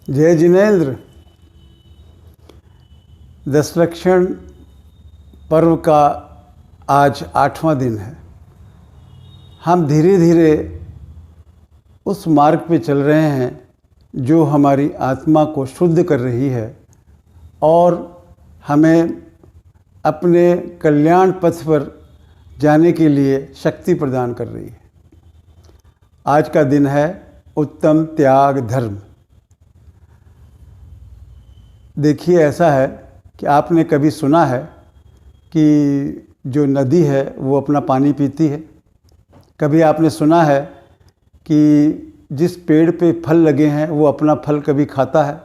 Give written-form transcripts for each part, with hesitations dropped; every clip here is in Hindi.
जय जिनेंद्र। दशलक्षण पर्व का आज 8वां दिन है। हम धीरे धीरे उस मार्ग पे चल रहे हैं जो हमारी आत्मा को शुद्ध कर रही है और हमें अपने कल्याण पथ पर जाने के लिए शक्ति प्रदान कर रही है। आज का दिन है उत्तम त्याग धर्म। देखिए, ऐसा है कि आपने कभी सुना है कि जो नदी है वो अपना पानी पीती है? कभी आपने सुना है कि जिस पेड़ पे फल लगे हैं वो अपना फल कभी खाता है?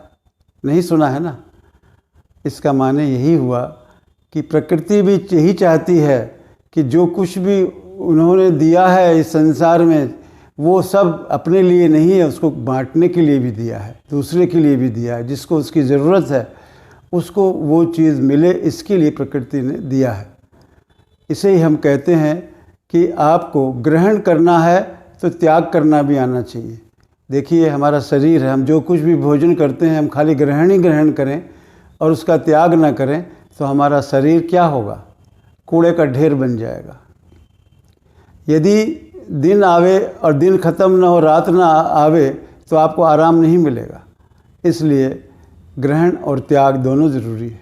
नहीं सुना है ना। इसका माने यही हुआ कि प्रकृति भी यही चाहती है कि जो कुछ भी उन्होंने दिया है इस संसार में वो सब अपने लिए नहीं है, उसको बांटने के लिए भी दिया है, दूसरे के लिए भी दिया है। जिसको उसकी ज़रूरत है उसको वो चीज़ मिले, इसके लिए प्रकृति ने दिया है। इसे ही हम कहते हैं कि आपको ग्रहण करना है तो त्याग करना भी आना चाहिए। देखिए, हमारा शरीर है, हम जो कुछ भी भोजन करते हैं हम खाली ग्रहण ही ग्रहण करें और उसका त्याग ना करें तो हमारा शरीर क्या होगा? कूड़े का ढेर बन जाएगा। यदि दिन आवे और दिन ख़त्म ना हो, रात ना आवे, तो आपको आराम नहीं मिलेगा। इसलिए ग्रहण और त्याग दोनों ज़रूरी है।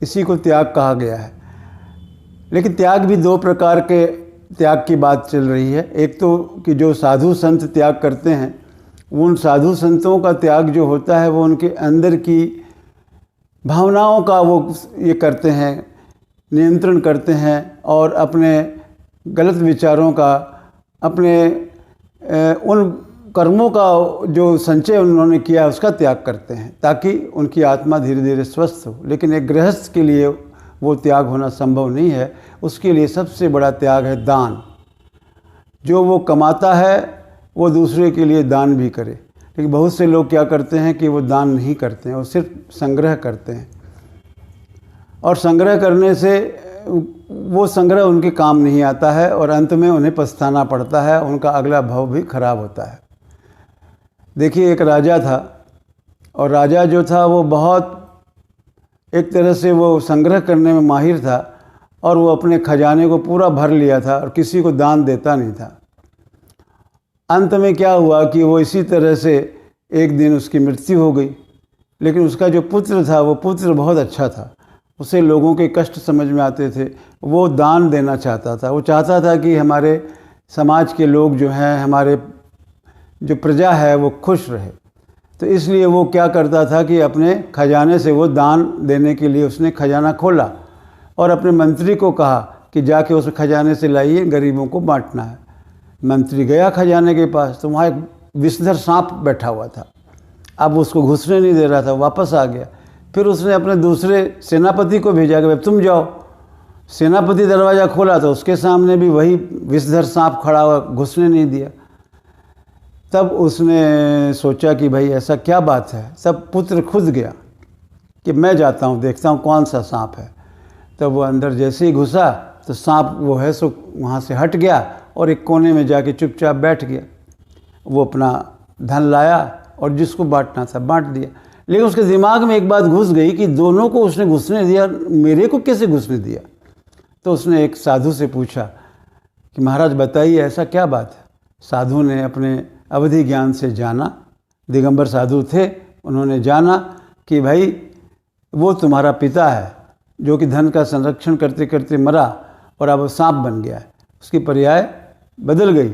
इसी को त्याग कहा गया है। लेकिन त्याग भी दो प्रकार के त्याग की बात चल रही है। एक तो कि जो साधु संत त्याग करते हैं, उन साधु संतों का त्याग जो होता है वो उनके अंदर की भावनाओं का वो ये करते हैं, नियंत्रण करते हैं और अपने गलत विचारों का, अपने उन कर्मों का जो संचय उन्होंने किया उसका त्याग करते हैं ताकि उनकी आत्मा धीरे धीरे स्वस्थ हो। लेकिन एक गृहस्थ के लिए वो त्याग होना संभव नहीं है। उसके लिए सबसे बड़ा त्याग है दान। जो वो कमाता है वो दूसरे के लिए दान भी करे। लेकिन बहुत से लोग क्या करते हैं कि वो दान नहीं करते हैं, वो सिर्फ संग्रह करते हैं और संग्रह करने से वो संग्रह उनके काम नहीं आता है और अंत में उन्हें पछताना पड़ता है, उनका अगला भव भी खराब होता है। देखिए, एक राजा था और राजा जो था वो बहुत एक तरह से वो संग्रह करने में माहिर था और वो अपने खजाने को पूरा भर लिया था और किसी को दान देता नहीं था। अंत में क्या हुआ कि वो इसी तरह से एक दिन उसकी मृत्यु हो गई। लेकिन उसका जो पुत्र था वो पुत्र बहुत अच्छा था, उसे लोगों के कष्ट समझ में आते थे, वो दान देना चाहता था। वो चाहता था कि हमारे समाज के लोग जो हैं, हमारे जो प्रजा है वो खुश रहे। तो इसलिए वो क्या करता था कि अपने खजाने से वो दान देने के लिए उसने खजाना खोला और अपने मंत्री को कहा कि जाके उस खजाने से लाइए, गरीबों को बांटना है। मंत्री गया खजाने के पास तो वहाँ एक विषधर सांप बैठा हुआ था। अब उसको घुसने नहीं दे रहा था, वापस आ गया। फिर उसने अपने दूसरे सेनापति को भेजा कि तुम जाओ। सेनापति दरवाज़ा खोला तो उसके सामने भी वही विषधर सांप खड़ा हुआ, घुसने नहीं दिया। तब उसने सोचा कि भाई ऐसा क्या बात है। तब पुत्र खुद गया कि मैं जाता हूँ, देखता हूँ कौन सा सांप है। तब वो अंदर जैसे ही घुसा तो सांप वो है सो वहाँ से हट गया और एक कोने में जाके चुपचाप बैठ गया। वो अपना धन लाया और जिसको बांटना था बांट दिया। लेकिन उसके दिमाग में एक बात घुस गई कि दोनों को उसने घुसने दिया, मेरे को कैसे घुसने दिया। तो उसने एक साधु से पूछा कि महाराज बताइए ऐसा क्या बात है। साधु ने अपने अवधि ज्ञान से जाना, दिगंबर साधु थे, उन्होंने जाना कि भाई वो तुम्हारा पिता है जो कि धन का संरक्षण करते करते मरा और अब सांप बन गया है, उसकी पर्याय बदल गई,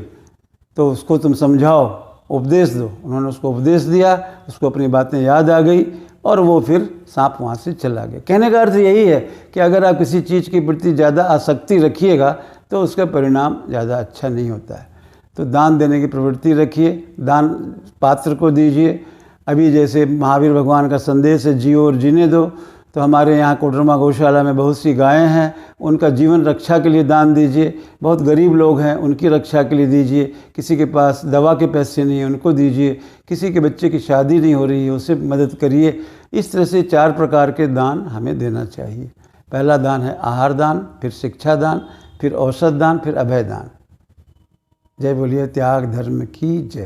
तो उसको तुम समझाओ, उपदेश दो। उन्होंने उसको उपदेश दिया, उसको अपनी बातें याद आ गई और वो फिर सांप वहाँ से चला गया। कहने का अर्थ यही है कि अगर आप किसी चीज़ के प्रति ज़्यादा आसक्ति रखिएगा तो उसका परिणाम ज़्यादा अच्छा नहीं होता है। तो दान देने की प्रवृत्ति रखिए, दान पात्र को दीजिए। अभी जैसे महावीर भगवान का संदेश है जियो और जीने दो, तो हमारे यहाँ कोडरमा गौशाला में बहुत सी गायें हैं, उनका जीवन रक्षा के लिए दान दीजिए। बहुत गरीब लोग हैं, उनकी रक्षा के लिए दीजिए। किसी के पास दवा के पैसे नहीं हैं, उनको दीजिए। किसी के बच्चे की शादी नहीं हो रही है, उसे मदद करिए। इस तरह से 4 प्रकार के दान हमें देना चाहिए। पहला दान है आहार दान, फिर शिक्षा दान, फिर औषध दान, फिर अभय दान। जय बोलिए त्याग धर्म की जय।